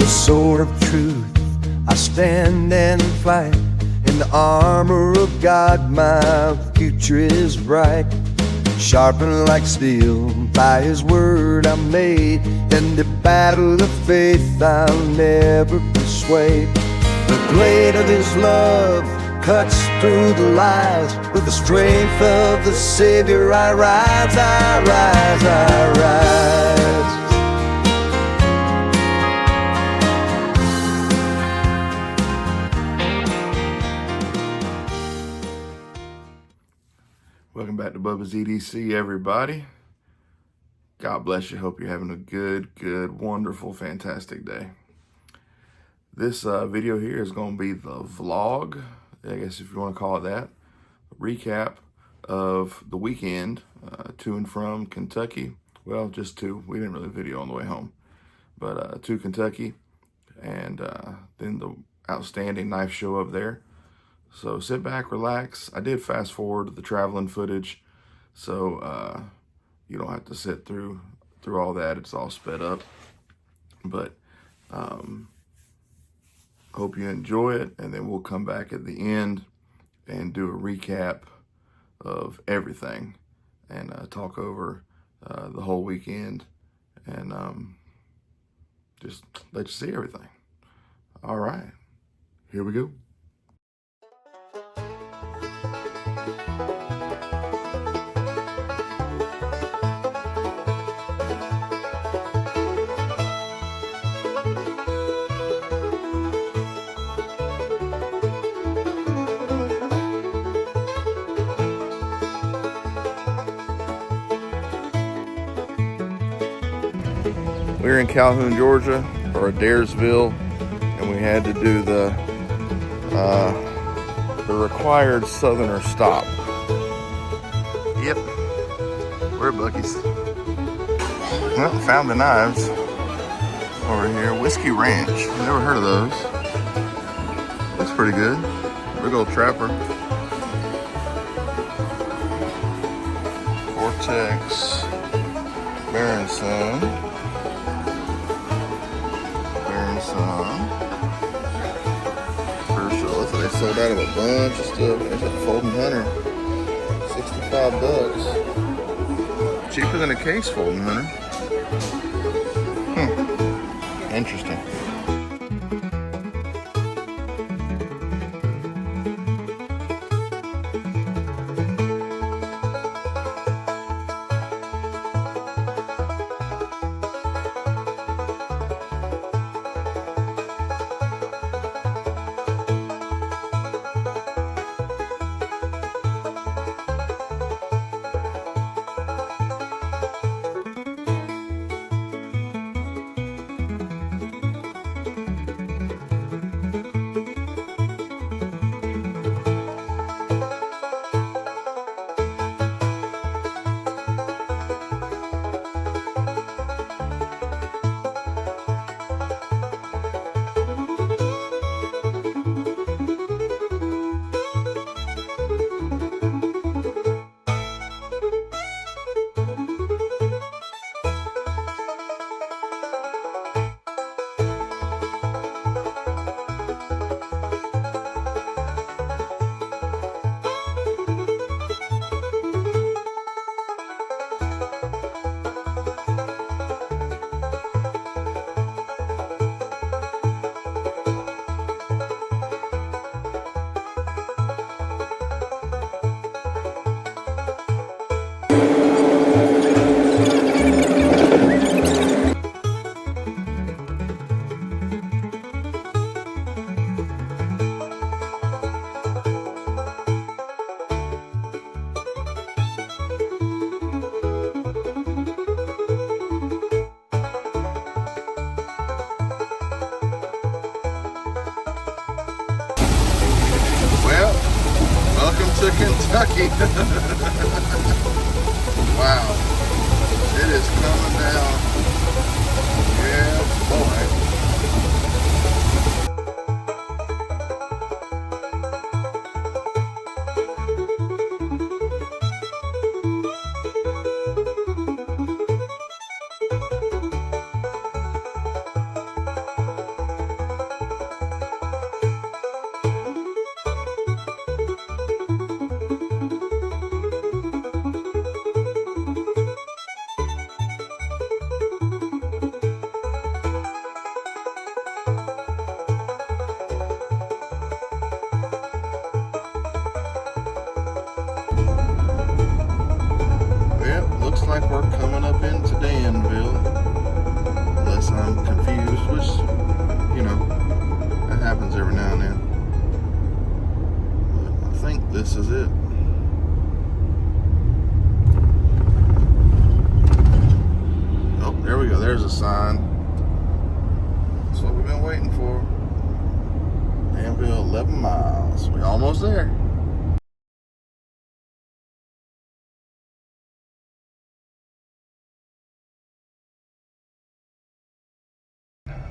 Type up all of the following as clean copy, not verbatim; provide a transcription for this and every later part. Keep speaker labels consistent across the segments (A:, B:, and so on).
A: the sword of truth, I stand and fight. In the armor of God, my future is bright. Sharpened like steel, by His word I'm made. In the battle of faith I'll never be swayed. The blade of His love cuts through the lies. With the strength of the Savior I rise, I rise, I rise.
B: Welcome back to Bubba's EDC, everybody. God bless you. Hope you're having a good, wonderful, fantastic day. This video here is going to be the vlog, I guess if you want to call it that, a recap of the weekend to and from Kentucky. Well, just to. We didn't really video on the way home, but to Kentucky, and then the outstanding knife show up there. So sit back, relax. I did fast forward the traveling footage, so you don't have to sit through all that. It's all sped up. But hope you enjoy it, and then we'll come back at the end and do a recap of everything and talk over the whole weekend and just let you see everything. All right, here we go. We're in Calhoun, Georgia, or Adairsville, and we had to do the required Southerner stop. Yep, we're at Buc-ee's. Well, found the knives over here. Whiskey Ranch, never heard of those. Looks pretty good. Big old trapper. Vortex, Baron Son. First, they sold out of a bunch of stuff. There's a folding hunter, $65. Cheaper than a case folding hunter. Interesting. To Kentucky. Wow, it is coming down. Yeah, boy. we go. There's a sign. That's what we've been waiting for. Danville, 11 miles. We're almost there.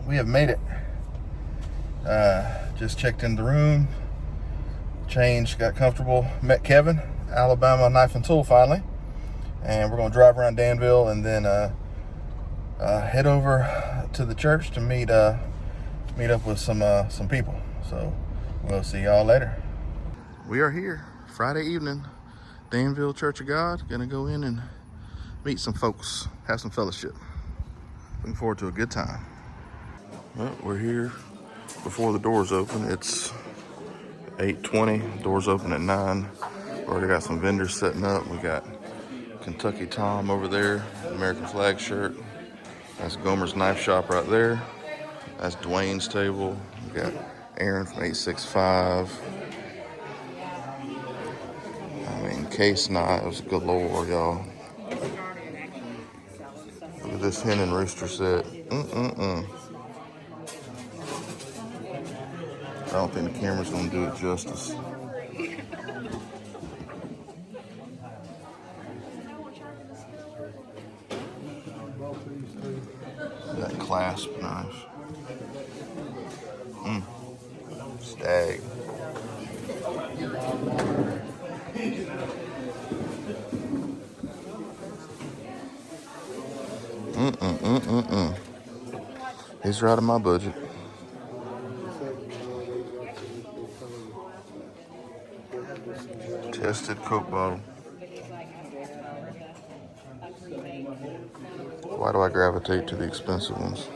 B: We have made it. Just checked in the room, changed, got comfortable, met Kevin, Alabama Knife and Tool finally, and we're gonna drive around Danville and then head over to the church to meet up with some people. So we'll see y'all later. We are here Friday evening, Danville Church of God. Gonna go in and meet some folks, have some fellowship. Looking forward to a good time. Well, we're here before the doors open. It's 8:20. Doors open at 9. Already got some vendors setting up. We got Kentucky Tom over there, American flag shirt. That's Gomer's Knife Shop right there. That's Dwayne's table. We got Aaron from 865. I mean, case knives galore, y'all. Look at this hen and rooster set. I don't think the camera's gonna do it justice. That clasp knife. Stag. These are out of my budget. Tested Coke bottle. Why do I gravitate to the expensive ones?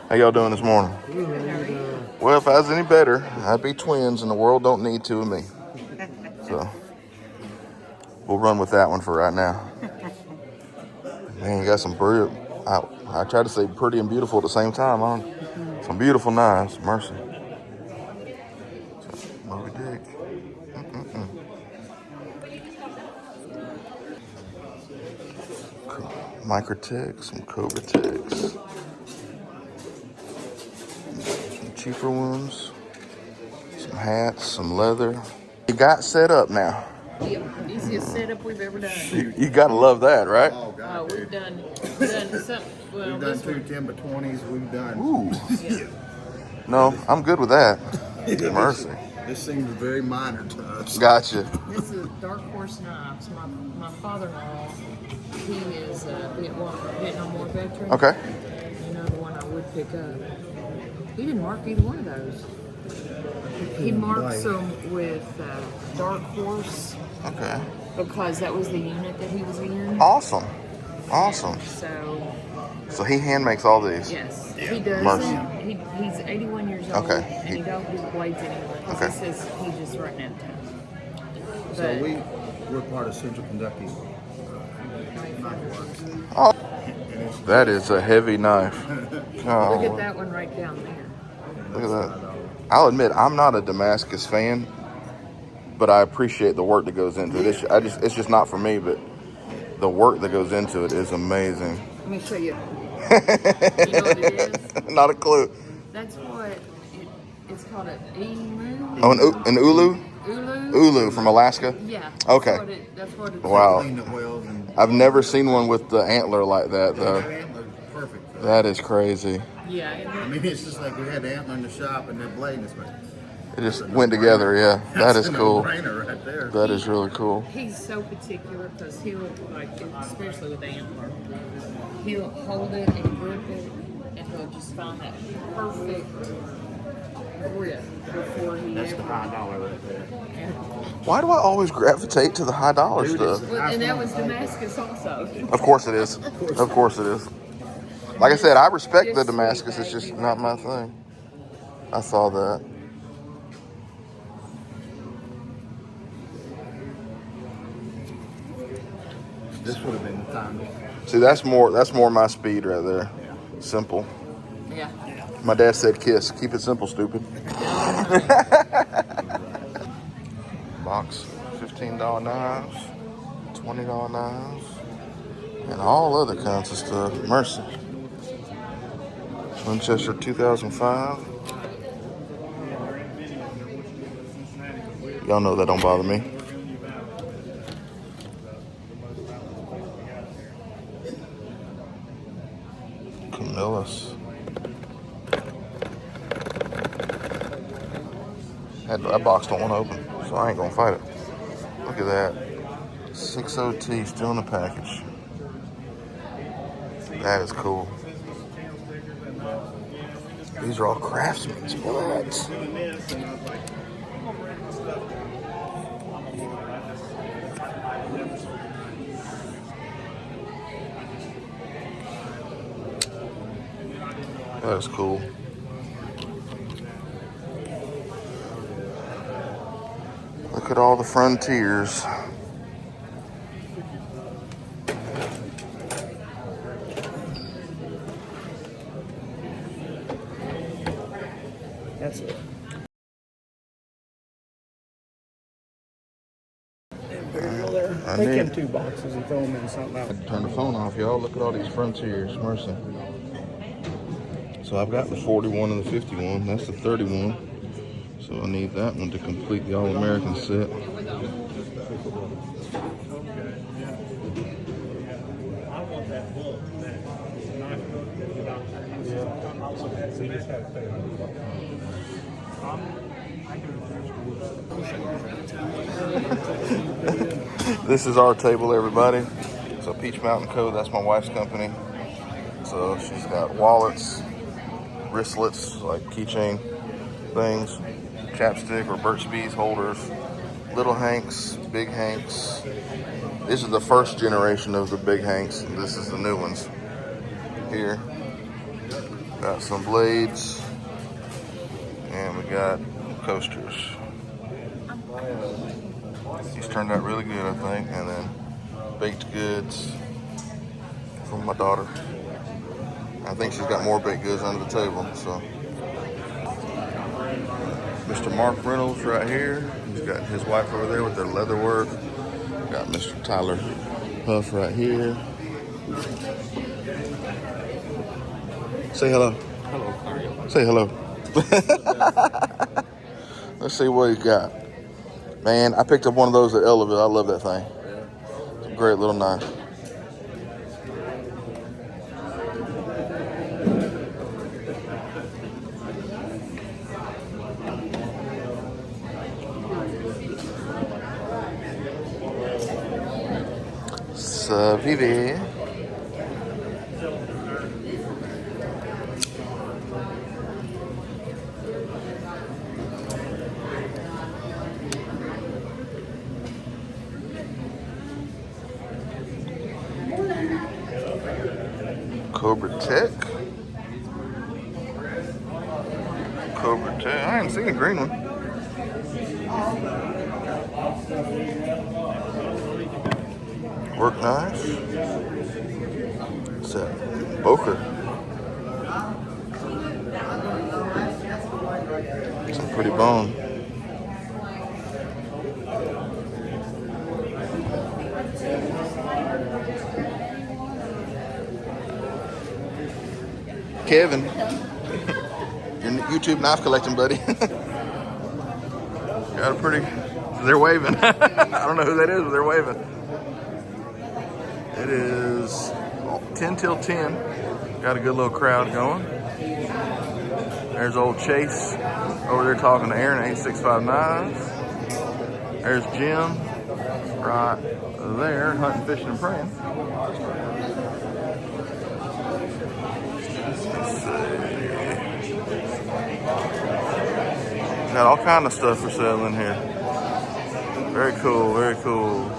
B: How y'all doing this morning? Well, if I was any better, I'd be twins and the world don't need two of me. So we'll run with that one for right now. Man, you got some pretty, I try to say pretty and beautiful at the same time, huh? Some beautiful knives, mercy. So, Moby Dick. Microtech, some Cobra Techs. Some cheaper ones. Some hats, some leather. You got set up now.
C: The easiest setup we've ever done.
B: You gotta love that, right?
D: Oh, God,
C: We've done some. Well,
D: we've done two 10x20s. We've done.
B: Ooh.
C: Yeah.
B: No, I'm good with that. Mercy.
D: This seems very minor to us.
B: Gotcha.
C: This is Dark Horse Knives. My father-in-law, he is a Vietnam War veteran.
B: Okay.
C: You know, the one I would pick up. He didn't mark either one of those. He marked some with Dark Horse.
B: Okay.
C: Because that was the unit that he was in.
B: Awesome. Awesome.
C: So
B: he hand makes all these.
C: yes, he does.
B: Mercy.
C: He's 81 years old.
B: Okay.
C: And he don't do the blades anymore.
B: Okay.
C: He says he just running out of time.
D: So we're part of Central Kentucky.
B: Oh, that is a heavy knife.
C: Look
B: Oh,
C: at that one right down there.
B: look at that. I'll admit, I'm not a Damascus fan, but I appreciate the work that goes into it. It's just not for me, but the work that goes into it is amazing.
C: Let me show you. You know what it is?
B: Not a clue.
C: That's what it's called, an emu.
B: Oh, an ulu?
C: Ulu?
B: Ulu from Alaska?
C: Yeah.
B: Okay.
C: That's what it's
B: Wow.
D: Clean the wheels and
B: I've never seen one with the antler like that, though.
D: the antler's perfect. For
B: That is crazy.
C: Yeah.
D: I mean, it's just like we had the antler in the shop and the blade is
B: It just went together, yeah. That is cool.
D: No-brainer right there.
B: That is really cool.
C: He's so particular because he'll, like, especially with antler, he'll hold it and grip it, and he'll just find that perfect grip before he
D: That's the
C: ever.
D: high dollar right there.
B: Why do I always gravitate to the high dollar
D: Dude,
B: stuff?
D: it's-
C: Well, and that was Damascus also.
B: Of course it is. Of course it is. Like I said, I respect the Damascus. It's just not my thing. I saw that.
D: This would have been the time.
B: See, that's more my speed right there. Simple.
C: Yeah.
B: My dad said kiss. Keep it simple, stupid. Box $15 knives, $20 knives, and all other kinds of stuff. Mercy. Winchester 2005. Y'all know that don't bother me. Camillus. That box don't want to open, so I ain't gonna fight it. Look at that. 60T still in the package. That is cool. These are all Craftsman's bullets. That is cool. Look at all the frontiers.
E: That's it. Take in 2 boxes and throw them in something else.
B: Turn the phone off, y'all. Look at all these frontiers. Mercy. So I've got the 41 and the 51. That's the 31. So I need that one to complete the All-American set. This is our table, everybody. So Peach Mountain Co., that's my wife's company. So she's got wallets, wristlets, like keychain things, chapstick or Burt's Bees holders, little Hanks, big Hanks. This is the first generation of the big Hanks. This is the new ones here. Got some blades, and we got coasters. These turned out really good, I think. And then baked goods from my daughter. I think she's got more baked goods under the table, so. Mr. Mark Reynolds right here. He's got his wife over there with their leather work. Got Mr. Tyler Huff right here. Say hello.
D: Hello, Clario.
B: Say hello. Let's see what he's got. Man, I picked up one of those at Ellaville. I love that thing. It's a great little knife. Vivi. Cobra Tech. Cobra Tech. I haven't seen a green one. Work knife. What's that? Boker. Some pretty bone. Kevin, your YouTube knife collecting buddy. Got a pretty, they're waving. I don't know who that is, but they're waving. It is 10 till 10. Got a good little crowd going. There's old Chase over there talking to Aaron at 865 Knives. There's Jim right there, hunting, fishing, and praying. Got all kind of stuff for sale in here. Very cool, very cool.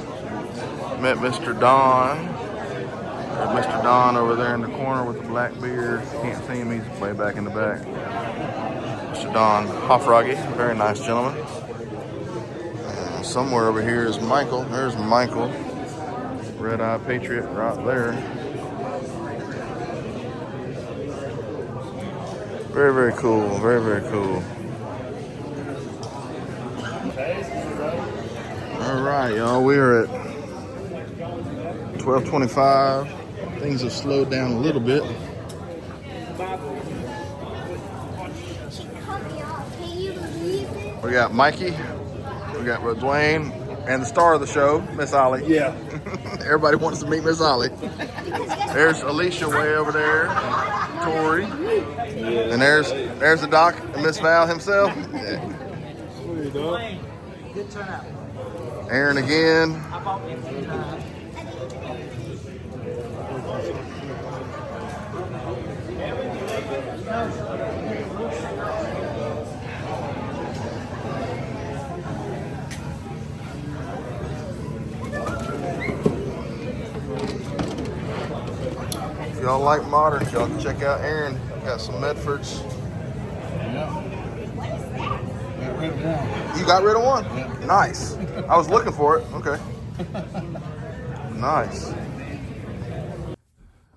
B: Met Mr. Don. There's Mr. Don over there in the corner with the black beard. Can't see him, he's way back in the back. Mr. Don Hoffroggy, very nice gentleman. And somewhere over here is Michael. There's Michael. Red Eye Patriot right there. Very, very cool. Very, very cool. All right, y'all. We are at 12:25. Things have slowed down a little bit. We got Mikey, we got Dwayne, and the star of the show, Miss Ollie.
E: Yeah.
B: Everybody wants to meet Miss Ollie. There's Alicia way over there, Tori, and there's the doc and Miss Val himself.
E: Good turnout.
B: Aaron again. If y'all like modern, y'all can check out Aaron. Got some Medfords. You got rid of one?
E: Yeah.
B: Nice. I was looking for it. Okay. Nice.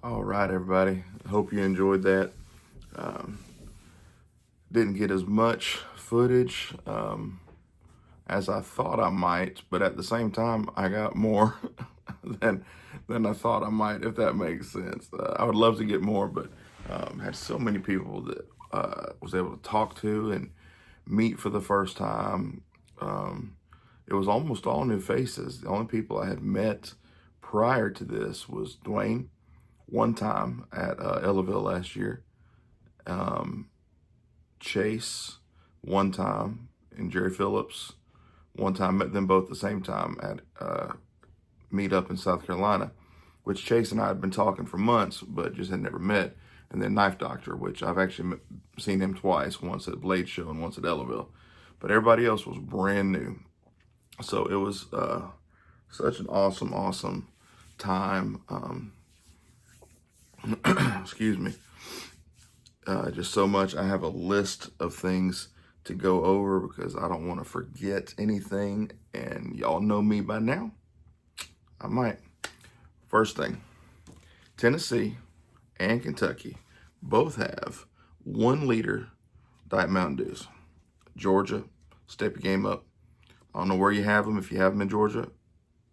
B: All right, everybody. Hope you enjoyed that. Didn't get as much footage as I thought I might, but at the same time, I got more than I thought I might, if that makes sense. I would love to get more, but had so many people that was able to talk to and meet for the first time. It was almost all new faces. The only people I had met prior to this was Dwayne, one time at Ellaville last year. Chase, one time, and Jerry Phillips, one time. Met them both the same time at meet up in South Carolina, which Chase and I had been talking for months, but just had never met. And then Knife Doctor, which I've actually seen him twice, once at Blade Show and once at Ellaville. But everybody else was brand new. So it was such an awesome time. Excuse me. Just so much. I have a list of things to go over because I don't want to forget anything. And y'all know me by now. I might. First thing, Tennessee and Kentucky both have 1 liter Diet Mountain Dews. Georgia, step your game up. I don't know where you have them. If you have them in Georgia,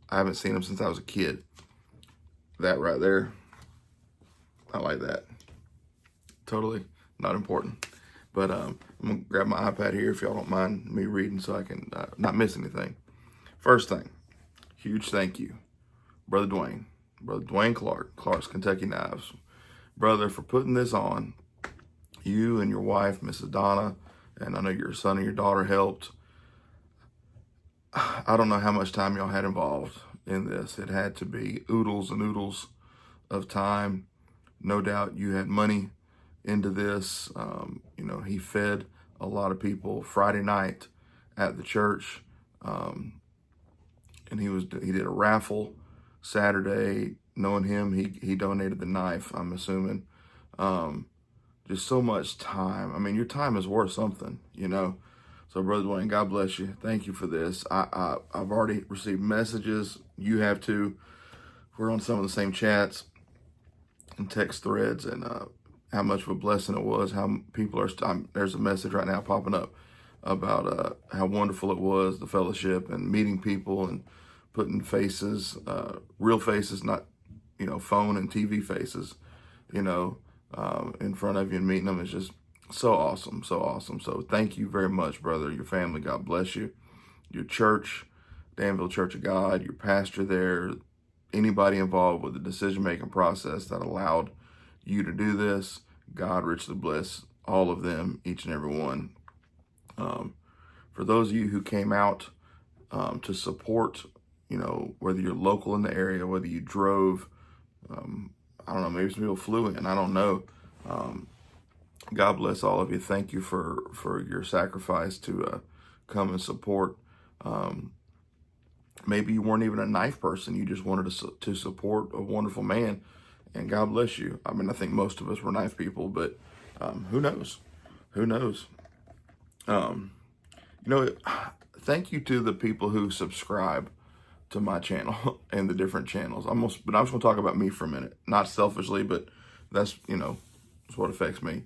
B: I haven't seen them since I was a kid. That right there, I like that. Totally not important. But I'm gonna grab my iPad here if y'all don't mind me reading so I can not miss anything. First thing, huge thank you, Brother Dwayne Clark's Kentucky Knives. Brother, for putting this on. You and your wife, Mrs. Donna, and I know your son and your daughter helped. I don't know how much time y'all had involved in this. It had to be oodles and oodles of time. No doubt you had money into this. You know, he fed a lot of people Friday night at the church. And he did a raffle Saturday. Knowing him, he donated the knife, I'm assuming. Just so much time. I mean, your time is worth something, you know. So, Brother Dwayne, God bless you. Thank you for this. I've already received messages. You have too. We're on some of the same chats and text threads, and how much of a blessing it was. How people are. There's a message right now popping up about how wonderful it was, the fellowship and meeting people and putting faces, real faces, not, you know, phone and TV faces, you know, in front of you and meeting them is just so awesome, so awesome. So thank you very much, brother, your family, God bless you, your church, Danville Church of God, your pastor there, anybody involved with the decision-making process that allowed you to do this. God richly bless all of them, each and every one. For those of you who came out to support, you know, whether you're local in the area, whether you drove, I don't know, maybe some people flew in, I don't know. God bless all of you. Thank you for your sacrifice to come and support. Maybe you weren't even a knife person. You just wanted to support a wonderful man, and God bless you. I mean, I think most of us were knife people, but who knows? Who knows? You know, thank you to the people who subscribe to my channel and the different channels. But I'm just going to talk about me for a minute. Not selfishly, but that's, you know, that's what affects me.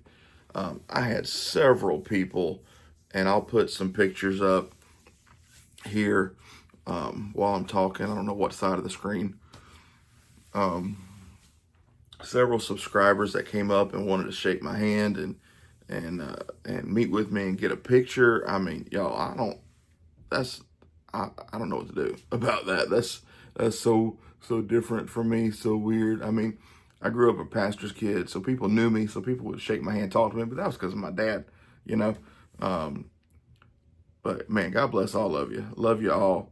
B: I had several people, and I'll put some pictures up here while I'm talking. I don't know what side of the screen. Several subscribers that came up and wanted to shake my hand and meet with me and get a picture. I mean, y'all, I don't know what to do about that. That's so different from me, so weird. I mean, I grew up a pastor's kid, so people knew me, so people would shake my hand, talk to me, but that was because of my dad, you know. But man, God bless all of you. Love you all.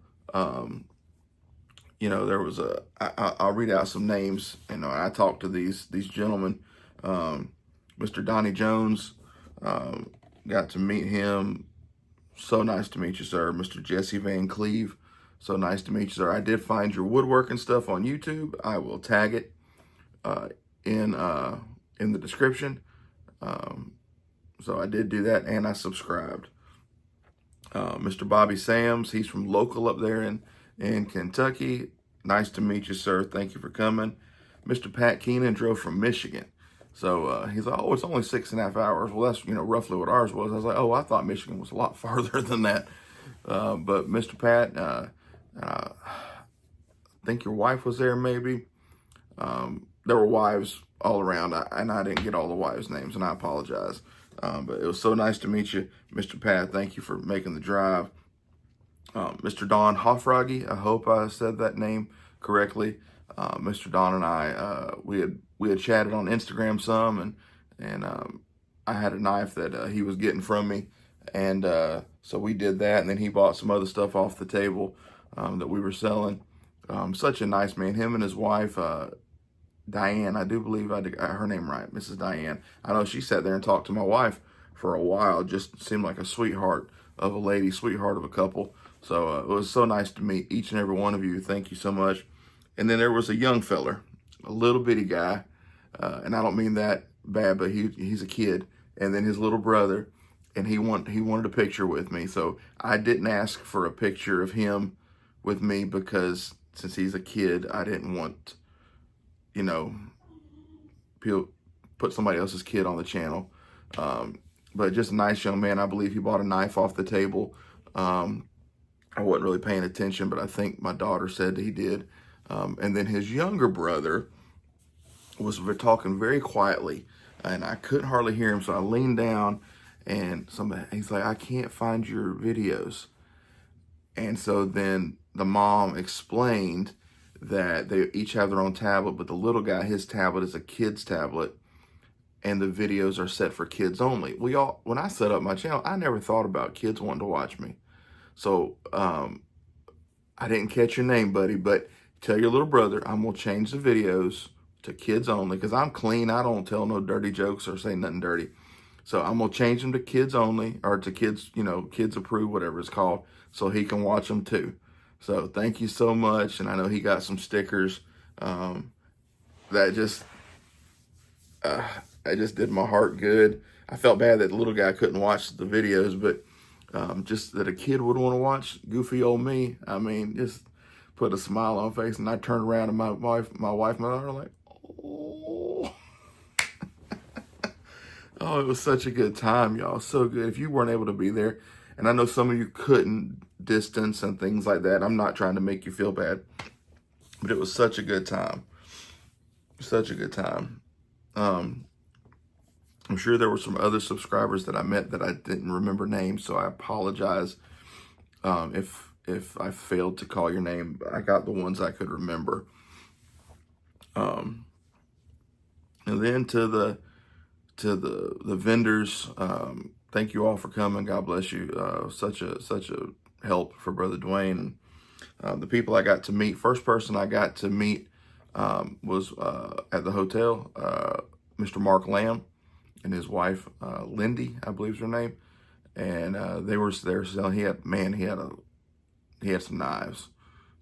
B: You know, there was I'll read out some names. You know, I talked to these gentlemen. Mr. Donnie Jones, got to meet him. So nice to meet you, sir. Mr. Jesse Van Cleve, so nice to meet you, sir. I did find your woodworking stuff on YouTube. I will tag it in the description. So I did do that, and I subscribed. Mr. Bobby Sams, he's from local up there in Kentucky. Nice to meet you, sir. Thank you for coming. Mr. Pat Keenan drove from Michigan. So he's like, oh, it's only 6.5 hours. Well, that's, you know, roughly what ours was. I was like, oh, I thought Michigan was a lot farther than that. But Mr. Pat, I think your wife was there maybe. There were wives all around, and I didn't get all the wives' names, and I apologize. But it was so nice to meet you, Mr. Pat. Thank you for making the drive. Mr. Don Hoffragi, I hope I said that name correctly. Mr. Don and I, we had chatted on Instagram some, and I had a knife that he was getting from me, and so we did that, and then he bought some other stuff off the table that we were selling. Such a nice man. Him and his wife, Diane, I do believe I got her name right, Mrs. Diane. I know she sat there and talked to my wife for a while. Just seemed like a sweetheart of a lady, sweetheart of a couple. So it was so nice to meet each and every one of you. Thank you so much. And then there was a young feller, a little bitty guy, and I don't mean that bad, but he's a kid. And then his little brother, and he wanted a picture with me. So I didn't ask for a picture of him with me because since he's a kid, I didn't want, you know, put somebody else's kid on the channel. But just a nice young man. I believe he bought a knife off the table. I wasn't really paying attention, but I think my daughter said he did. And then his younger brother was talking very quietly, and I couldn't hardly hear him. So I leaned down, and he's like, I can't find your videos. And so then the mom explained that they each have their own tablet, but the little guy, his tablet is a kid's tablet, and the videos are set for kids only. When I set up my channel, I never thought about kids wanting to watch me. So I didn't catch your name, buddy, but tell your little brother I'm going to change the videos to kids only, because I'm clean. I don't tell no dirty jokes or say nothing dirty. So I'm going to change them to kids only, or to kids, you know, kids approved, whatever it's called, so he can watch them too. So thank you so much. And I know he got some stickers that just did my heart good. I felt bad that the little guy couldn't watch the videos, but just that a kid would want to watch goofy old me, I mean, just put a smile on my face. And I turned around, and my wife, my daughter, like, oh. Oh, it was such a good time, y'all. So good. If you weren't able to be there, and I know some of you couldn't, distance and things like that, I'm not trying to make you feel bad, but it was such a good time. Such a good time. I'm sure there were some other subscribers that I met that I didn't remember names, so I apologize if I failed to call your name. I got the ones I could remember. And then to the vendors, thank you all for coming. God bless you. Such a help for Brother Dwayne. And the people I got to meet, first person I got to meet was at the hotel, Mr. Mark Lamb and his wife, Lindy, I believe is her name. And they were there selling. He had some knives.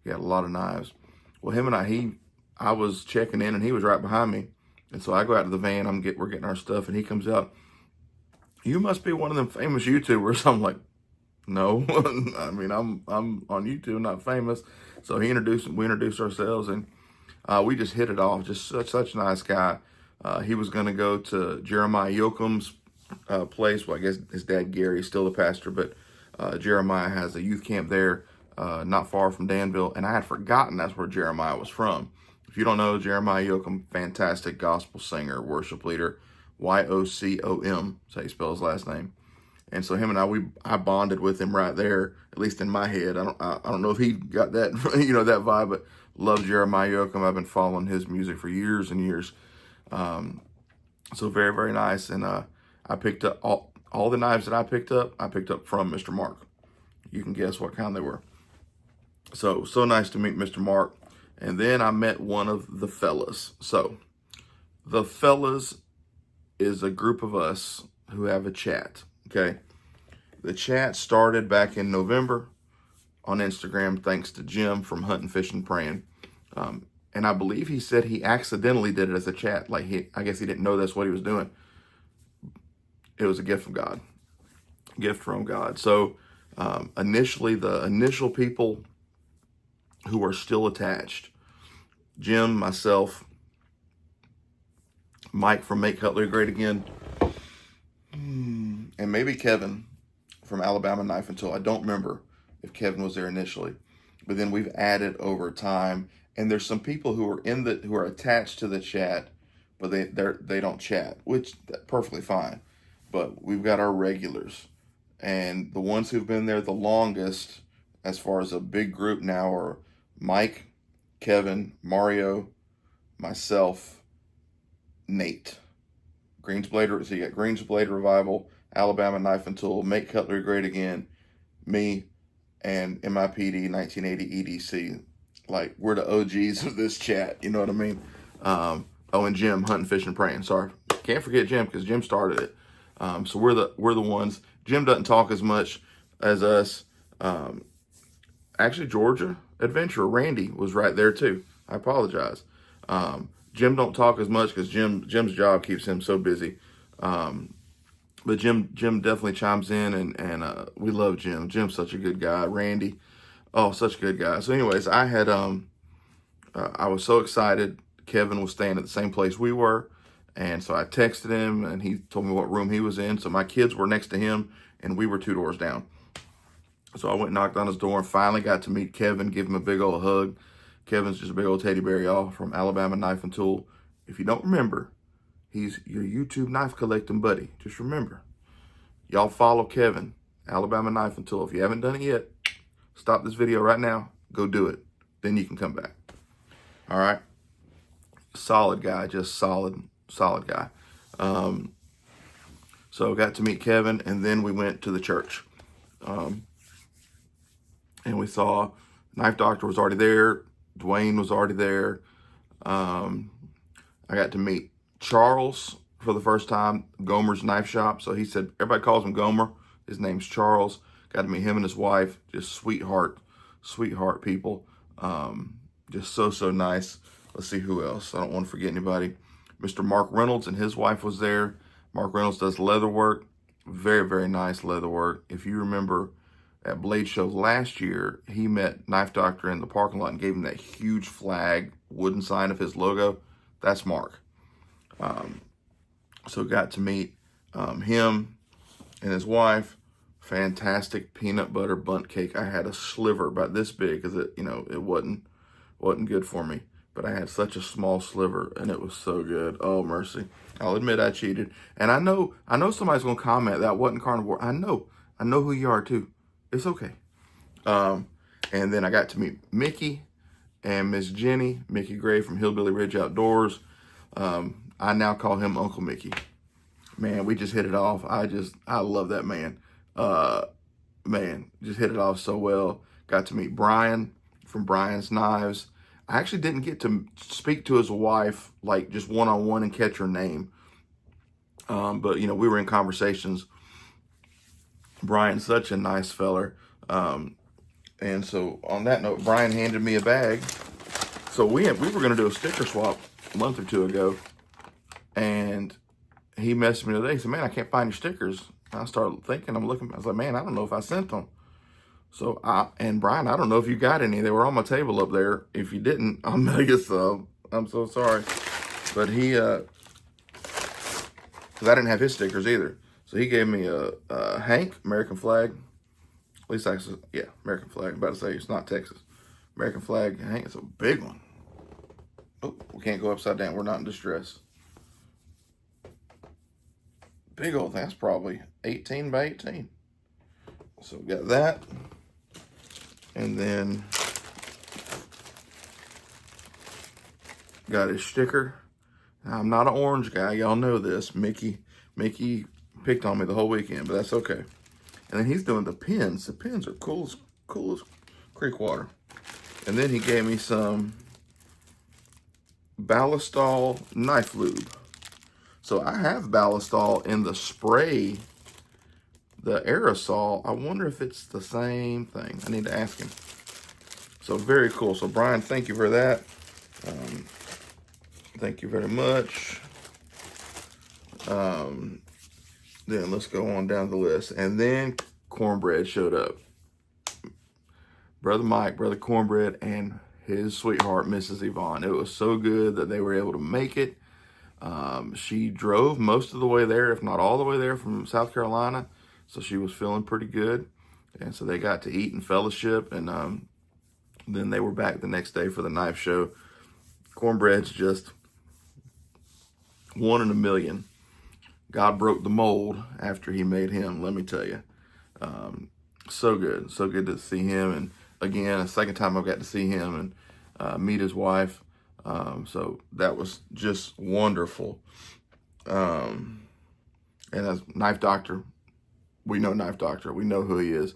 B: He had a lot of knives. Well, him and I was checking in, and he was right behind me. And so I go out to the van. We're getting our stuff, and he comes out. You must be one of them famous YouTubers. I'm like, no. I mean, I'm on YouTube, not famous. So we introduced ourselves, and we just hit it off. Just such a nice guy. He was going to go to Jeremiah Yoakum's place. Well, I guess his dad Gary is still the pastor, but Jeremiah has a youth camp there not far from Danville, and I had forgotten that's where Jeremiah was from. If you don't know, Jeremiah Yoakum, fantastic gospel singer, worship leader, Yocom, that's how you spell his last name. And so him and I bonded with him right there, at least in my head. I don't know if he got that, that vibe, but love Jeremiah Yoakum. I've been following his music for years and years. So very, very nice. And I picked up all the knives that I picked up from Mr. Mark. You can guess what kind they were. So nice to meet Mr. Mark. And then I met one of the fellas. So the fellas is a group of us who have a chat. Okay, the chat started back in November on Instagram, thanks to Jim from Hunting, Fishing, Praying. And I believe he said he accidentally did it as a chat. Like I guess he didn't know that's what he was doing. It was a gift from God. Gift from God. So initially, the initial people who are still attached, Jim, myself, Mike from Make Cutlery Great Again, and maybe Kevin from Alabama Knife and Tool. I don't remember if Kevin was there initially, but then we've added over time. And there's some people who are attached to the chat, but they don't chat, which perfectly fine. But we've got our regulars, and the ones who've been there the longest, as far as a big group now, are Mike, Kevin, Mario, myself, Nate. Greensblade. So you got Greensblade Revival, Alabama Knife and Tool, Make Cutlery Great Again, me, and MIPD 1980 EDC. Like, we're the OGs of this chat, you know what I mean? And Jim, Hunting, Fishing, Praying. Sorry, can't forget Jim, because Jim started it. So we're the ones. Jim doesn't talk as much as us. Actually, Georgia Adventurer Randy was right there too. I apologize. Jim don't talk as much because Jim's job keeps him so busy. But Jim definitely chimes in, and we love Jim. Jim's such a good guy. Randy, oh, such a good guy. So anyways, I was so excited. Kevin was staying at the same place we were. And so I texted him, and he told me what room he was in. So my kids were next to him, and we were 2 doors down. So I went and knocked on his door and finally got to meet Kevin, give him a big old hug. Kevin's just a big old teddy bear, y'all, from Alabama Knife and Tool. If you don't remember, he's your YouTube knife collecting buddy. Just remember, y'all follow Kevin, Alabama Knife and Tool. If you haven't done it yet, stop this video right now. Go do it. Then you can come back. All right? Solid guy, just solid guy. So got to meet Kevin, and then we went to the church. And we saw Knife Doctor was already there. Dwayne was already there. I got to meet Charles for the first time, Gomer's Knife Shop. So he said, everybody calls him Gomer. His name's Charles. Got to meet him and his wife. Just sweetheart people. Just so nice. Let's see who else. I don't want to forget anybody. Mr. Mark Reynolds and his wife was there. Mark Reynolds does leather work. Very, very nice leather work. If you remember at Blade Show last year, he met Knife Doctor in the parking lot and gave him that huge flag, wooden sign of his logo. That's Mark. So got to meet him and his wife. Fantastic peanut butter bundt cake. I had a sliver about this big because it wasn't good for me. But I had such a small sliver, and it was so good. Oh, mercy. I'll admit I cheated. And I know somebody's going to comment that wasn't carnivore. I know who you are, too. It's okay. And then I got to meet Mickey and Miss Jenny, Mickey Gray from Hillbilly Ridge Outdoors. I now call him Uncle Mickey. Man, we just hit it off. I love that man. Man, just hit it off so well. Got to meet Brian from Brian's Knives. I actually didn't get to speak to his wife, like just one-on-one and catch her name. But, we were in conversations. Brian's such a nice feller. And so on that note, Brian handed me a bag. So we were going to do a sticker swap a month or two ago. And he messaged me today. He said, man, I can't find your stickers. And I started thinking, I was like, man, I don't know if I sent them. So, and Brian, I don't know if you got any. They were on my table up there. If you didn't, I'll mail you some. I'm so sorry. But because I didn't have his stickers either. So he gave me a Hank, American flag, least Texas, yeah, American flag. I'm about to say it's not Texas. American flag, dang, it's a big one. Oh, we can't go upside down. We're not in distress. Big old thing. That's probably 18 by 18. So we got that. And then got his sticker. Now, I'm not an orange guy. Y'all know this. Mickey picked on me the whole weekend, but that's okay. And then he's doing the pins. The pins are cool as creek water. And then he gave me some Ballistol knife lube. So I have Ballistol in the spray, the aerosol. I wonder if it's the same thing. I need to ask him. So very cool. So Brian, thank you for that. Thank you very much. Then let's go on down the list. And then Cornbread showed up. Brother Mike, Brother Cornbread, and his sweetheart, Mrs. Yvonne. It was so good that they were able to make it. She drove most of the way there, if not all the way there, from South Carolina. So she was feeling pretty good. And so they got to eat and fellowship. And then they were back the next day for the knife show. Cornbread's just one in a million. God broke the mold after he made him, let me tell you. So good to see him. And again, a second time I've got to see him and meet his wife. So that was just wonderful. And as Knife Doctor, we know Knife Doctor. We know who he is.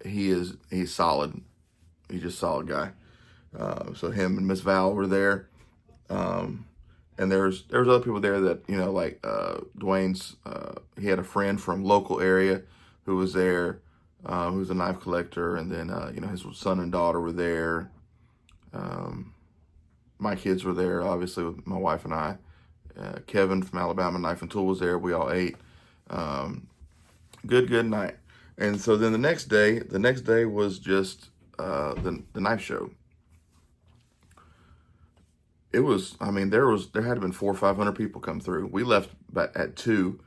B: He's solid. He's just a solid guy. So him and Miss Val were there. And there's other people there that, you know, like Dwayne's, he had a friend from local area who was there, who's a knife collector. And then, you know, his son and daughter were there. My kids were there, obviously, with my wife and I. Kevin from Alabama Knife and Tool was there. We all ate. Good night. And so then the next day was just the knife show. It was, I mean, there had to have been 400 or 500 people come through. We left at 2.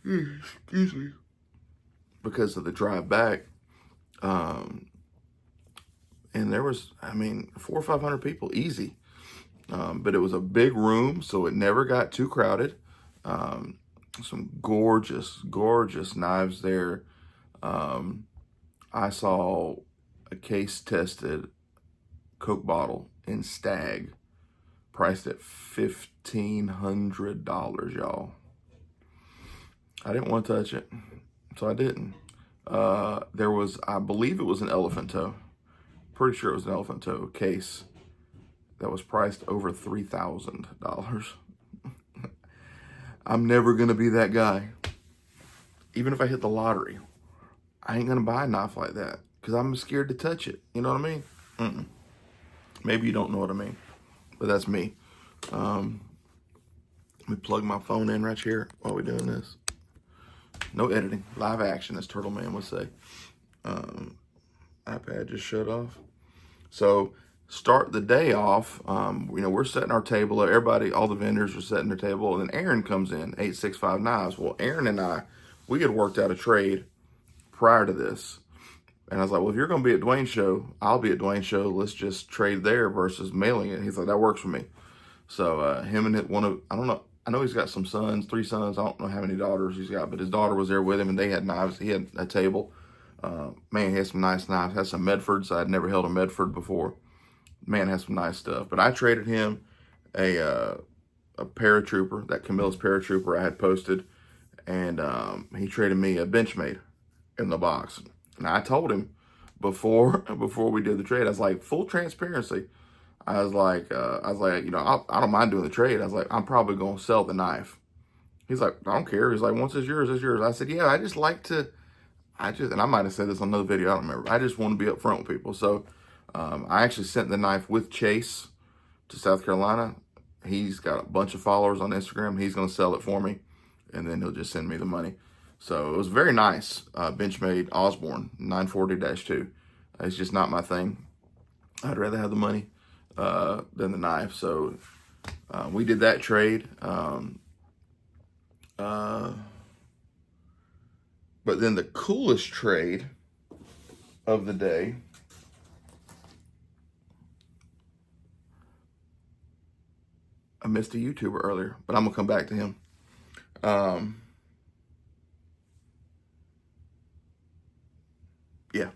B: Excuse me. Because of the drive back. And there was, I mean, 400 or 500 people, easy. But it was a big room, so it never got too crowded. Some gorgeous knives there. I saw a case-tested Coke bottle in Stag, priced at $1,500, y'all. I didn't want to touch it, so I didn't. There was, I believe it was an elephant toe. Pretty sure it was an elephant toe case that was priced over $3,000. I'm never gonna be that guy. Even if I hit the lottery, I ain't gonna buy a knife like that because I'm scared to touch it. You know what I mean? Maybe you don't know what I mean, but that's me. Let me plug my phone in right here while we're doing this. No editing, live action, as Turtle Man would say. iPad just shut off. So start the day off. You know, we're setting our table. Everybody, all the vendors are setting their table, and then Aaron comes in, 865 Knives. Well, Aaron and I, we had worked out a trade prior to this. And I was like, well, if you're going to be at Dwayne's show, I'll be at Dwayne's show. Let's just trade there versus mailing it. He's like, that works for me. So him and I don't know. I know he's got some sons, 3 sons. I don't know how many daughters he's got, but his daughter was there with him, and they had knives. He had a table. Man, he had some nice knives. Had some Medfords. I'd never held a Medford before. Man, has some nice stuff. But I traded him a paratrooper, that Camillus paratrooper I had posted, and he traded me a Benchmade in the box. And I told him before we did the trade, I was like, full transparency. I was like, you know, I don't mind doing the trade. I was like, I'm probably going to sell the knife. He's like, I don't care. He's like, once it's yours, it's yours. I said, yeah, I just like to, and I might have said this on another video, I don't remember. I just want to be upfront with people. So I actually sent the knife with Chase to South Carolina. He's got a bunch of followers on Instagram. He's going to sell it for me, and then he'll just send me the money. So it was very nice. Benchmade Osborne 940-2. It's just not my thing. I'd rather have the money than the knife. So we did that trade. But But then the coolest trade of the day I missed a YouTuber earlier, but I'm gonna come back to him. Yeah,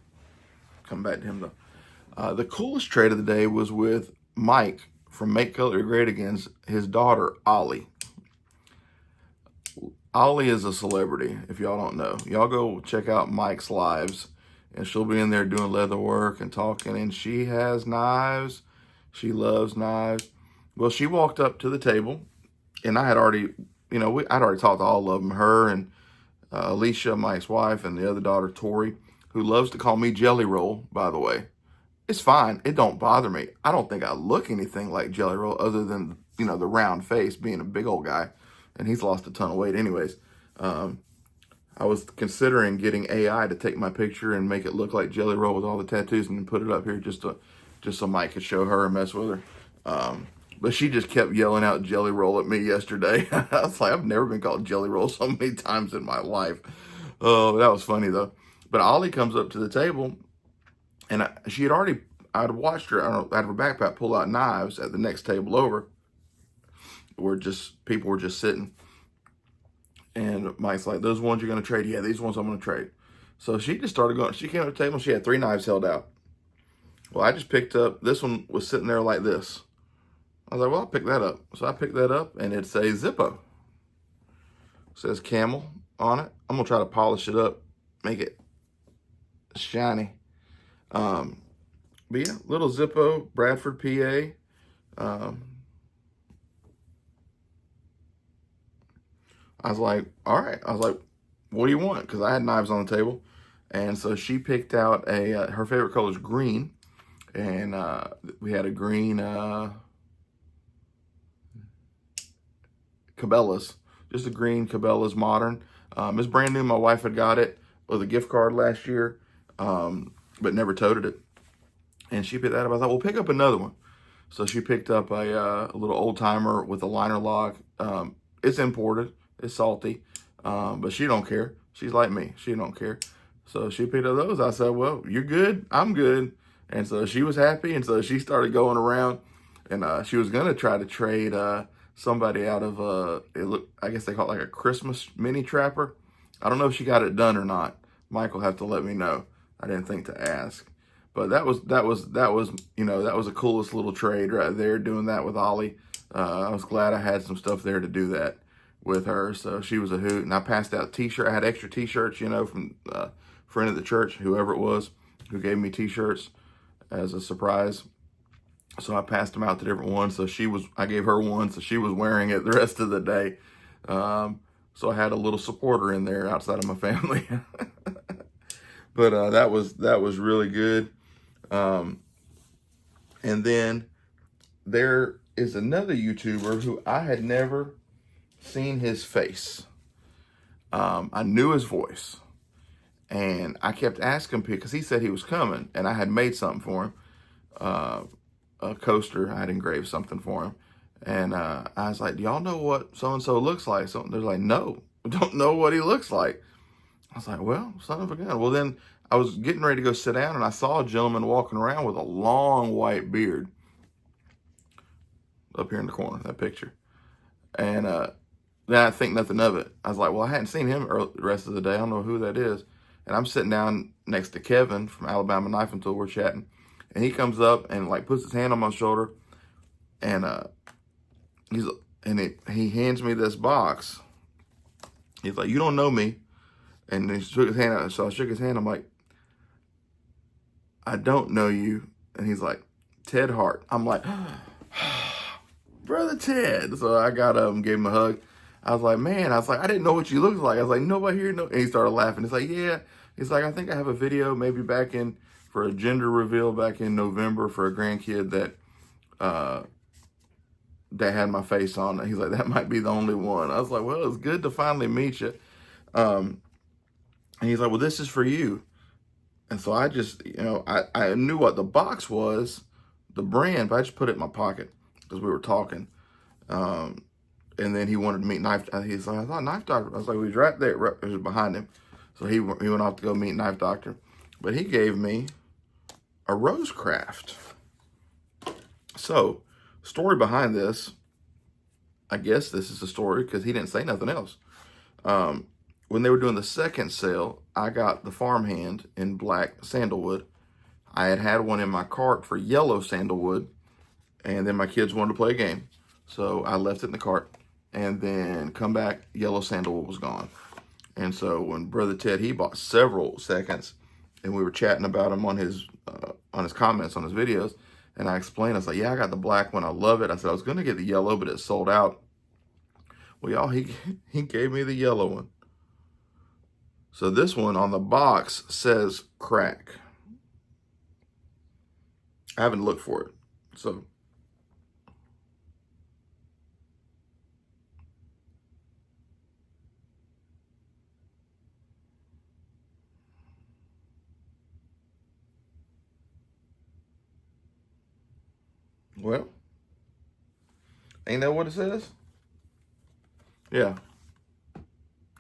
B: come back to him though. The coolest trade of the day was with Mike from Make Cutlery Great Again's his daughter, Ollie. Ollie is a celebrity, if y'all don't know. Y'all go check out Mike's lives, and she'll be in there doing leather work and talking, and she has knives. She loves knives. Well, she walked up to the table, and I had already, I'd already talked to all of them, her and Alicia, Mike's wife, and the other daughter, Tori, who loves to call me Jelly Roll, by the way. It's fine. It don't bother me. I don't think I look anything like Jelly Roll other than, the round face, being a big old guy. And he's lost a ton of weight anyways. I was considering getting AI to take my picture and make it look like Jelly Roll with all the tattoos and then put it up here just so Mike could show her and mess with her. But she just kept yelling out Jelly Roll at me yesterday. I was like, I've never been called Jelly Roll so many times in my life. Oh, that was funny though. But Ollie comes up to the table, and I'd watched her out of her backpack pull out knives at the next table over, where people were just sitting. And Mike's like, those ones you're going to trade? Yeah, these ones I'm going to trade. So she just started going. She came to the table, she had 3 knives held out. Well, I just picked up, this one was sitting there like this. I was like, well, I'll pick that up. So I picked that up, and it's a Zippo. It says Camel on it. I'm going to try to polish it up, make it shiny. But yeah, little Zippo, Bradford, PA. I was like, all right. I was like, what do you want? Because I had knives on the table. And so she picked out her favorite color is green. And we had a green Cabela's. Just a green Cabela's Modern. It's brand new. My wife had got it with a gift card last year, but never toted it. And she picked that up. I thought, well, pick up another one. So she picked up a little old timer with a liner lock. It's imported. It's salty, but she don't care. She's like me. She don't care. So she picked up those. I said, well, you're good. I'm good. And so she was happy. And so she started going around, and she was going to try to trade somebody out of, I guess they call it like a Christmas mini trapper. I don't know if she got it done or not. Mike will have to let me know. I didn't think to ask. But that was the coolest little trade right there, doing that with Ollie. I was glad I had some stuff there to do that with her. So she was a hoot. And I passed out t-shirts. I had extra t-shirts, from a friend of the church, whoever it was, who gave me t-shirts as a surprise. So I passed them out to different ones. So I gave her one, so she was wearing it the rest of the day. So I had a little supporter in there outside of my family. But that was really good. And then there is another YouTuber who I had never seen his face. I knew his voice, and I kept asking him because he said he was coming, and I had made something for him, a coaster. I had engraved something for him, and I was like, "Do y'all know what so and so looks like?" So they're like, "No, we don't know what he looks like." I was like, "Well, son of a gun." Well, then I was getting ready to go sit down, and I saw a gentleman walking around with a long white beard up here in the corner, that picture, and then I think nothing of it. I was like, well, I hadn't seen him the rest of the day. I don't know who that is. And I'm sitting down next to Kevin from Alabama Knife and Tool. We're chatting. And he comes up and like puts his hand on my shoulder. And he hands me this box. He's like, you don't know me. And he shook his hand out. So I shook his hand. I'm like, I don't know you. And he's like, Ted Hart. I'm like, Brother Ted. So I got up and gave him a hug. I was like, man, I didn't know what you looked like. I was like, nobody here knows. And he started laughing. He's like, yeah. He's like, I think I have a video maybe for a gender reveal back in November for a grandkid that had my face on it. He's like, that might be the only one. I was like, well, it's good to finally meet you. And he's like, well, this is for you. And so I just, I knew what the box was, the brand, but I just put it in my pocket because we were talking. And then he wanted to meet Knife. He's like, I thought Knife Doctor. I was like, well, he's right there. Right, it was behind him. So he went off to go meet Knife Doctor. But he gave me a Rosecraft. So, story behind this, I guess this is a story because he didn't say nothing else. When they were doing the second sale, I got the farmhand in black sandalwood. I had one in my cart for yellow sandalwood, and then my kids wanted to play a game. So I left it in the cart, and then come back, yellow sandalwood was gone. And so when Brother Ted, he bought several seconds, and we were chatting about him on his comments on his videos, and I explained, I was like, yeah, I got the black one, I love it. I said I was going to get the yellow, but it sold out. Well, y'all, he gave me the yellow one. So this one on the box says crack. I haven't looked for it. So well, ain't that what it says? Yeah.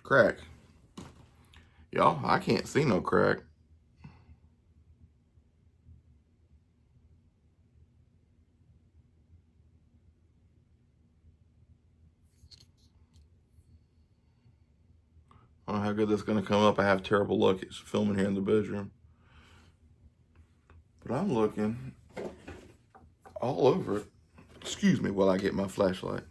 B: Crack. Y'all, I can't see no crack. I don't know how good that's going to come up. I have terrible luck. It's filming here in the bedroom. But I'm looking all over it. Excuse me while I get my flashlight.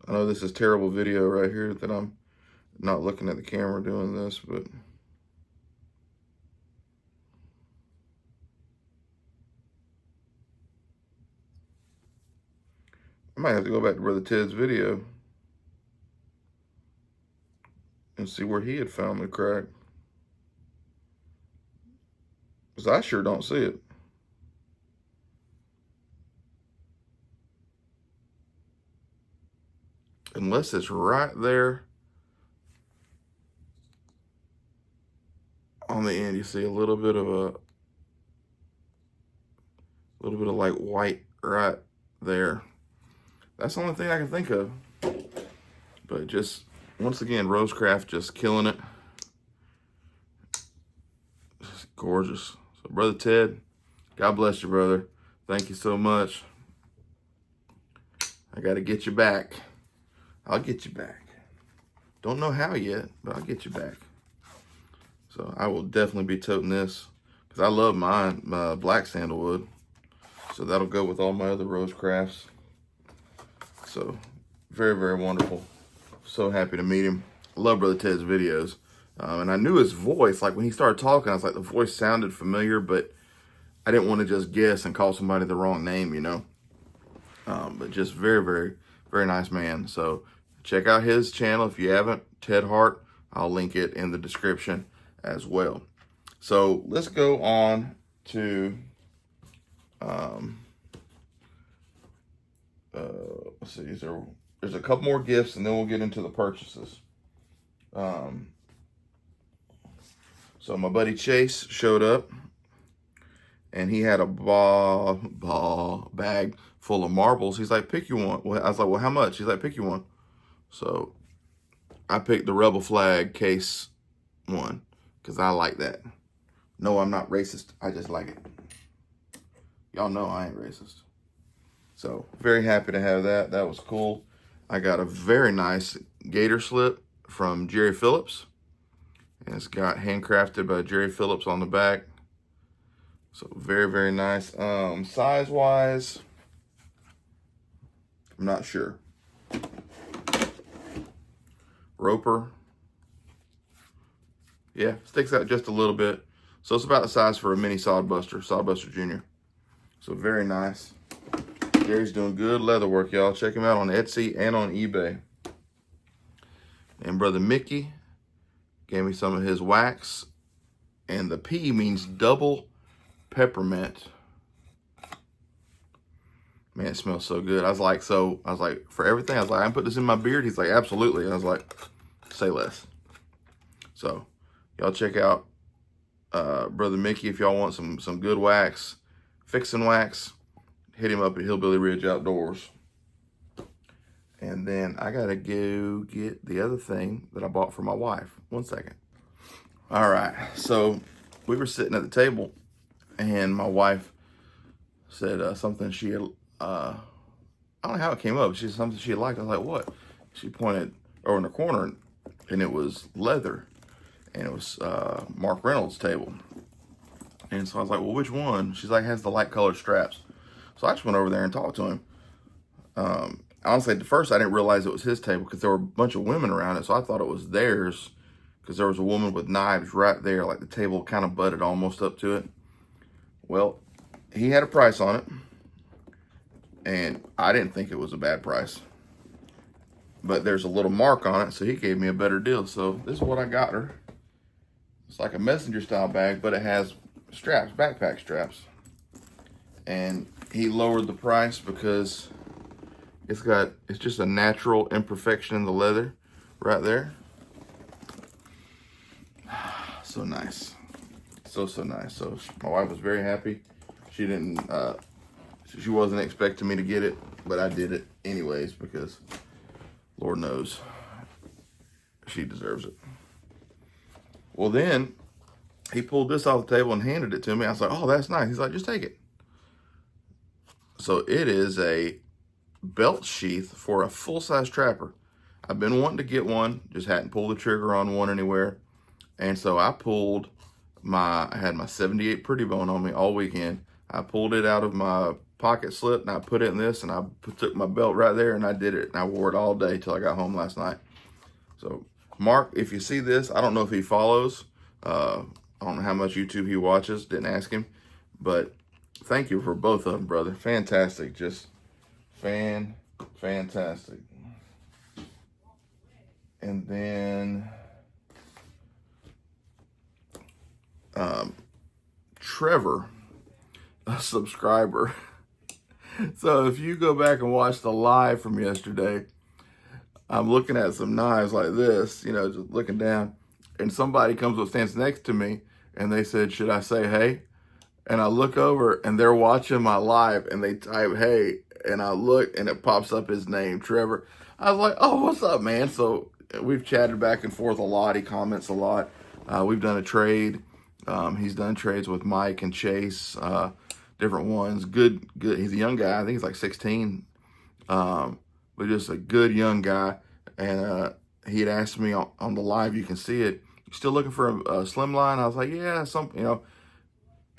B: I know this is terrible video right here that I'm not looking at the camera doing this, but I might have to go back to Brother Ted's video and see where he had found the crack. Because I sure don't see it. Unless it's right there on the end. You see a little bit of like white right there. That's the only thing I can think of. But just, once again, Rosecraft just killing it. Just gorgeous. So Brother Ted, God bless you, brother. Thank you so much. I got to get you back. I'll get you back. Don't know how yet, but I'll get you back. So I will definitely be toting this because I love mine, my black sandalwood. So that'll go with all my other Rosecrafts. So very, very wonderful. So happy to meet him. I love Brother Ted's videos. And I knew his voice, like when he started talking, I was like, the voice sounded familiar, but I didn't want to just guess and call somebody the wrong name, you know. But just very, very, very nice man. So check out his channel if you haven't, Ted Hart. I'll link it in the description as well. So let's go on to, let's see, there's a couple more gifts and then we'll get into the purchases. So my buddy Chase showed up and he had a bag full of marbles. He's like, pick you one. Well, I was like, well, how much? He's like, pick you one. So I picked the Rebel Flag case one because I like that. No, I'm not racist. I just like it. Y'all know I ain't racist. So very happy to have that. That was cool. I got a very nice gator slip from Jerry Phillips. And it's got handcrafted by Jerry Phillips on the back. So very, very nice. Size-wise, I'm not sure. Roper. Yeah, sticks out just a little bit. So it's about the size for a mini Sodbuster Jr. So very nice. Gary's doing good leather work, y'all. Check him out on Etsy and on eBay. And Brother Mickey gave me some of his wax. And the P means double peppermint. Man, it smells so good. I was like, for everything, I was like, I can put this in my beard. He's like, absolutely. And I was like, say less. So y'all check out Brother Mickey if y'all want some good wax, fixing wax. hit him up at Hillbilly Ridge Outdoors. And then I gotta go get the other thing that I bought for my wife. 1 second. All right, so we were sitting at the table and my wife said something she had, I don't know how it came up. She said something she had liked. I was like, what? She pointed over in the corner and it was leather and it was Mark Reynolds' table. And so I was like, well, which one? She's like, has the light colored straps. So I just went over there and talked to him. Honestly, at first I didn't realize it was his table because there were a bunch of women around it. So I thought it was theirs because there was a woman with knives right there. Like the table kind of butted almost up to it. Well, he had a price on it. And I didn't think it was a bad price. But there's a little mark on it. So he gave me a better deal. So this is what I got her. It's like a messenger style bag, but it has straps, backpack straps. And he lowered the price because it's just a natural imperfection in the leather right there. So nice. So nice. So my wife was very happy. She wasn't expecting me to get it, but I did it anyways because Lord knows she deserves it. Well, then he pulled this off the table and handed it to me. I was like, oh, that's nice. He's like, just take it. So it is a belt sheath for a full-size trapper. I've been wanting to get one, just hadn't pulled the trigger on one anywhere. And so I had my 78 Pretty Bone on me all weekend. I pulled it out of my pocket slip and I put it in this and I took my belt right there and I did it. And I wore it all day till I got home last night. So Mark, if you see this, I don't know if he follows. I don't know how much YouTube he watches. Didn't ask him. But thank you for both of them, brother. Fantastic. Just fantastic. And then Trevor, a subscriber. So if you go back and watch the live from yesterday, I'm looking at some knives like this, you know, just looking down, and somebody comes up, stands next to me, and they said, should I say hey? And I look over and they're watching my live and they type hey, and I look and it pops up his name, Trevor. I was like, oh, what's up, man? So we've chatted back and forth a lot. He comments a lot. We've done a trade. He's done trades with Mike and Chase, different ones. Good. He's a young guy. I think he's like 16, but just a good young guy. And he had asked me on the live, you can see it, you still looking for a slimline? I was like, yeah,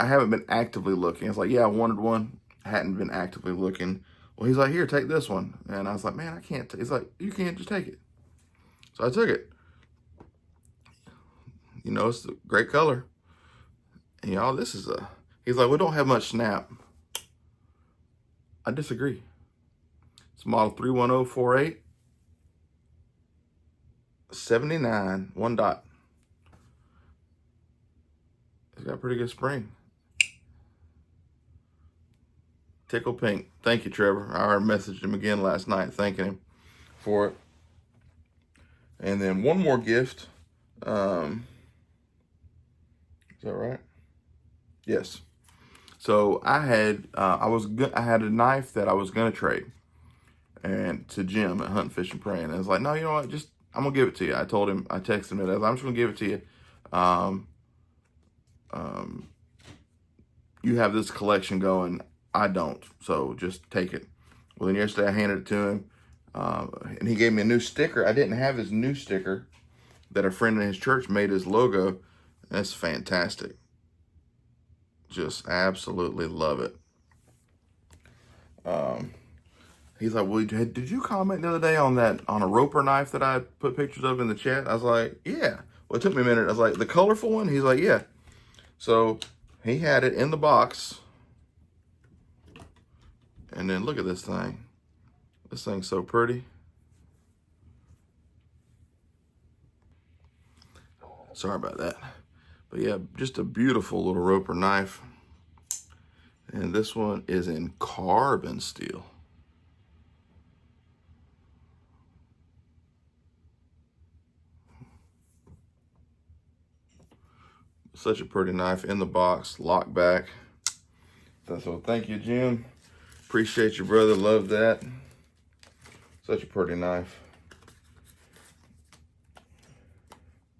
B: I haven't been actively looking. It's like, yeah, I wanted one. I hadn't been actively looking. Well, he's like, here, take this one. And I was like, man, I can't. He's like, you can't, just take it. So I took it. You know, it's a great color. And y'all, he's like, we don't have much snap. I disagree. It's model 31048. 79, 1 dot. It's got a pretty good spring. Tickle pink. Thank you, Trevor. I already messaged him again last night thanking him for it. And then one more gift. Is that right? Yes. So I had a knife that I was gonna trade, and to Jim at Hunt, Fish, and Praying. And I was like, no, you know what? I'm gonna give it to you. I told him, I texted him, I'm just gonna give it to you. You have this collection going. I don't, so just take it. Well, then yesterday I handed it to him, and he gave me a new sticker. I didn't have his new sticker that a friend in his church made his logo. That's fantastic. Just absolutely love it. He's like, well, did you comment the other day on a roper knife that I put pictures of in the chat? I was like, yeah. Well, it took me a minute. I was like, the colorful one? He's like, yeah. So he had it in the box. And then look at this thing. This thing's so pretty. Sorry about that. But yeah, just a beautiful little roper knife. And this one is in carbon steel. Such a pretty knife in the box, locked back. So thank you, Jim. Appreciate you, brother. Love that. Such a pretty knife.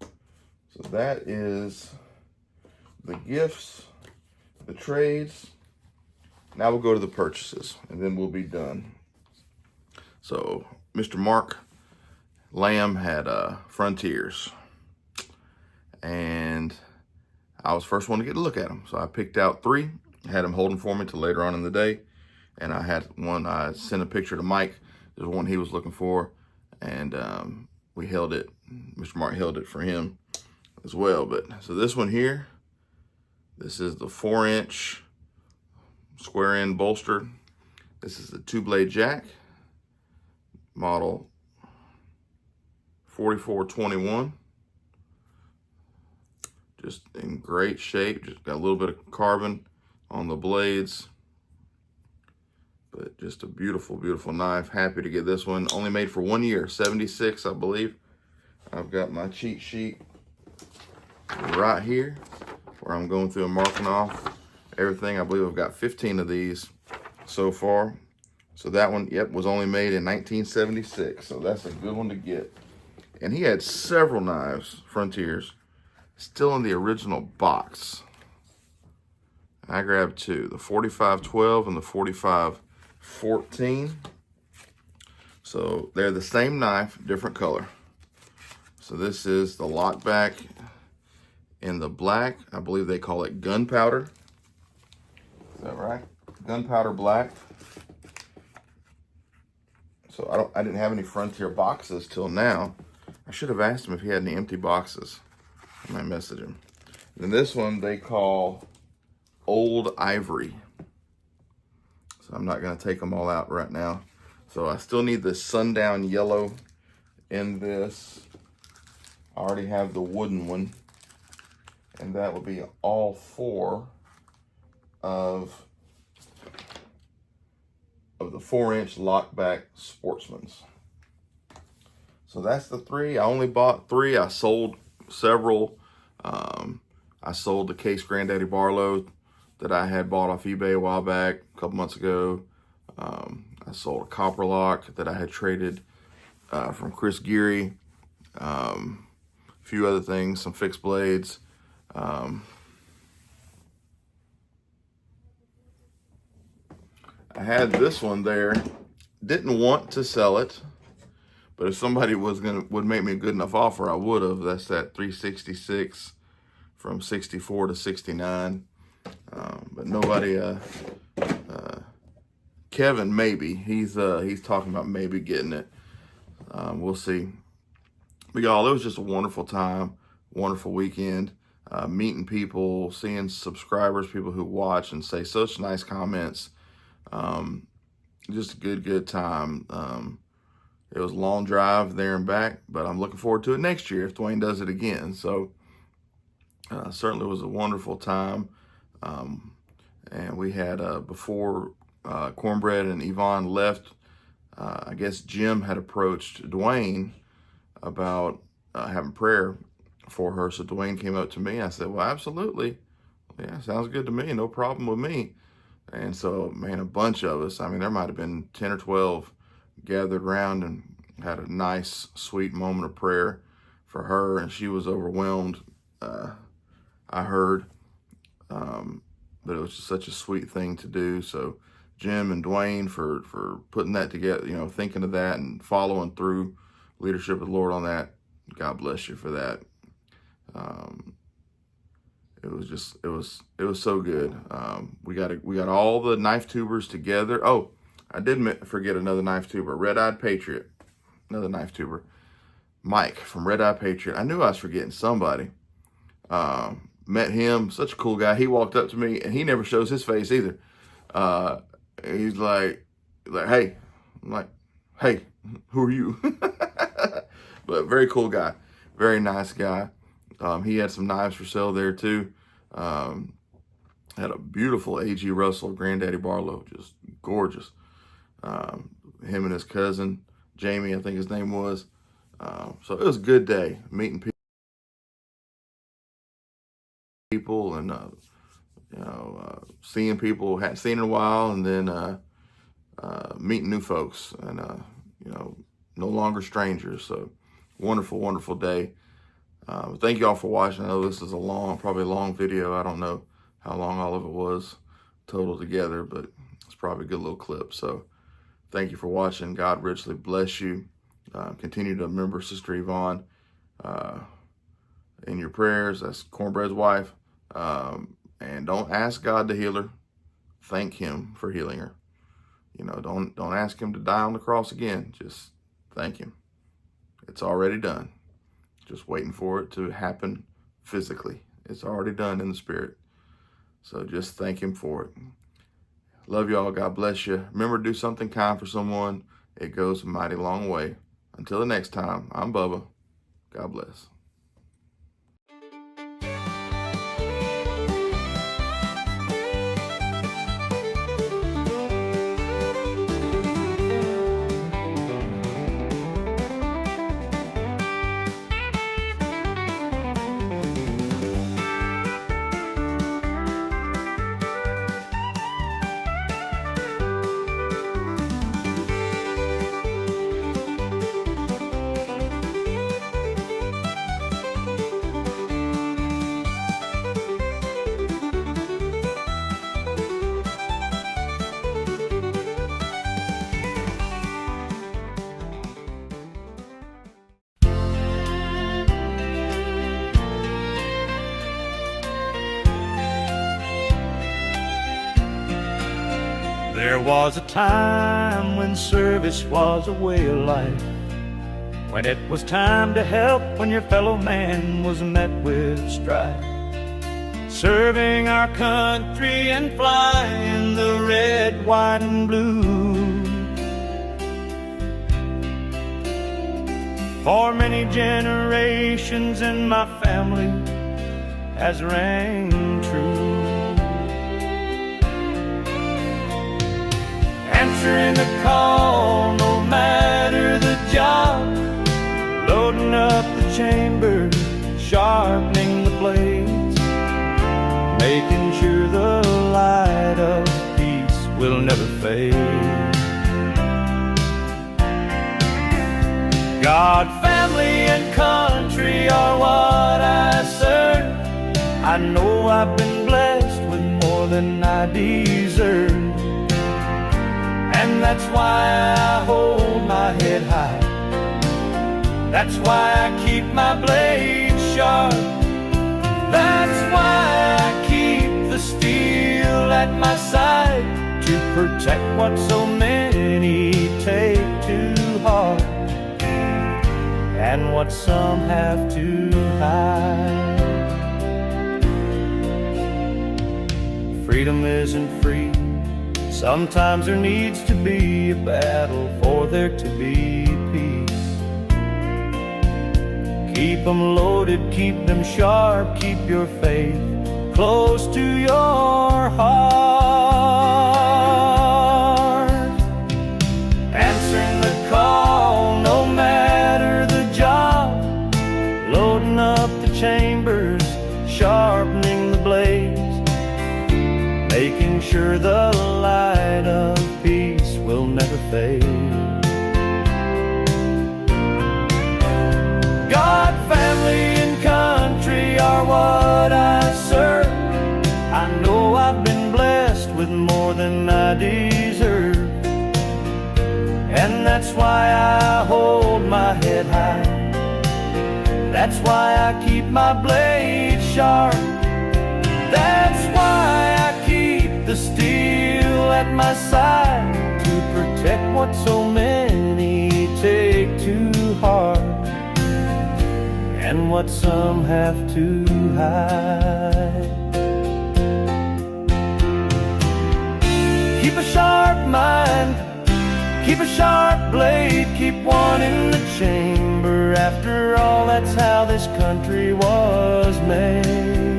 B: So that is the gifts, the trades. Now we'll go to the purchases, and then we'll be done. So Mr. Mark Lamb had Frontiers, and I was the first one to get a look at them. So I picked out 3, had him holding for me till later on in the day. And I had one, I sent a picture to Mike. There's one he was looking for, and we held it. Mr. Mark held it for him as well. But so this one here, this is the 4-inch square end bolster. This is the 2-blade jack, model 4421. Just in great shape. Just got a little bit of carbon on the blades. But just a beautiful, beautiful knife. Happy to get this one. Only made for 1 year, 76, I believe. I've got my cheat sheet right here where I'm going through and marking off everything. I believe I've got 15 of these so far. So that one, yep, was only made in 1976. So that's a good one to get. And he had several knives, Frontiers, still in the original box. I grabbed 2, the 4512 and the 4514. So they're the same knife, different color. So this is the lock back in the black. I believe they call it gunpowder. Is that right? Gunpowder black. So I didn't have any Frontier boxes till now. I should have asked him if he had any empty boxes. I might message him. And this one they call Old Ivory. So I'm not going to take them all out right now. So I still need the sundown yellow in this. I already have the wooden one. And that will be all 4 of the 4-inch lockback Sportsmans. So that's the 3. I only bought 3. I sold several. I sold the Case Granddaddy Barlow that I had bought off eBay a while back, a couple months ago. I sold a copper lock that I had traded from Chris Geary. A few other things, some fixed blades. I had this one there. Didn't want to sell it, but if somebody would make me a good enough offer, I would have. That's that 366 from 64 to 69. But nobody, Kevin, maybe he's talking about maybe getting it. We'll see. But y'all, it was just a wonderful time, wonderful weekend, meeting people, seeing subscribers, people who watch and say such nice comments. Just a good time. It was a long drive there and back, but I'm looking forward to it next year if Dwayne does it again. So certainly was a wonderful time. And we had, before Cornbread and Yvonne left, I guess Jim had approached Dwayne about having prayer for her. So Dwayne came up to me. I said, well, absolutely. Yeah, sounds good to me. No problem with me. And so, man, a bunch of us, I mean, there might have been 10 or 12 gathered around and had a nice, sweet moment of prayer for her. And she was overwhelmed, I heard. But it was just such a sweet thing to do. So Jim and Dwayne for putting that together, you know, thinking of that and following through leadership of the Lord on that. God bless you for that. It was so good. We got all the knife tubers together. Oh, I did forget another knife tuber, Red Eyed Patriot, another knife tuber, Mike from Red Eyed Patriot. I knew I was forgetting somebody. Met him, such a cool guy. He walked up to me and he never shows his face either. He's like, hey. I'm like, hey, who are you? But very cool guy, very nice guy. He had some knives for sale there too. Had a beautiful A.G. Russell Granddaddy Barlow, just gorgeous. Him and his cousin, Jamie, I think his name was. So it was a good day, meeting people and, seeing people hadn't seen in a while. And then meeting new folks and, you know, no longer strangers. So wonderful, wonderful day. Thank you all for watching. I know this is probably a long video. I don't know how long all of it was total together, but it's probably a good little clip. So thank you for watching. God richly bless you. Continue to remember Sister Yvonne in your prayers. That's Cornbread's wife. And don't ask God to heal her. Thank him for healing her. You know, don't ask him to die on the cross again. Just thank him. It's already done. Just waiting for it to happen physically. It's already done in the spirit. So just thank him for it. Love y'all. God bless you. Remember to do something kind for someone. It goes a mighty long way. Until the next time, I'm Bubba. God bless.
F: There was a time when service was a way of life, when it was time to help when your fellow man was met with strife. Serving our country and flying the red, white, and blue. For many generations in my family has rang true. Answering the call, no matter the job, loading up the chamber, sharpening the blades, making sure the light of peace will never fade. God, family, and country are what I serve. I know I've been blessed with more than I deserve. And that's why I hold my head high. That's why I keep my blade sharp. That's why I keep the steel at my side, to protect what so many take to heart, and what some have to hide. Freedom isn't free. Sometimes there needs to be a battle for there to be peace. Keep them loaded, keep them sharp, keep your faith close to your heart. Answering the call, no matter the job, loading up the chambers, sharpening the blades, making sure the light of peace will never fade. God, family, and country are what I serve. I know I've been blessed with more than I deserve, and that's why I hold my head high. That's why I keep my blade sharp. That's why I keep the steel at my side, to protect what so many take to heart, and what some have to hide. Keep a sharp mind, keep a sharp blade, keep one in the chamber. After all, that's how this country was made.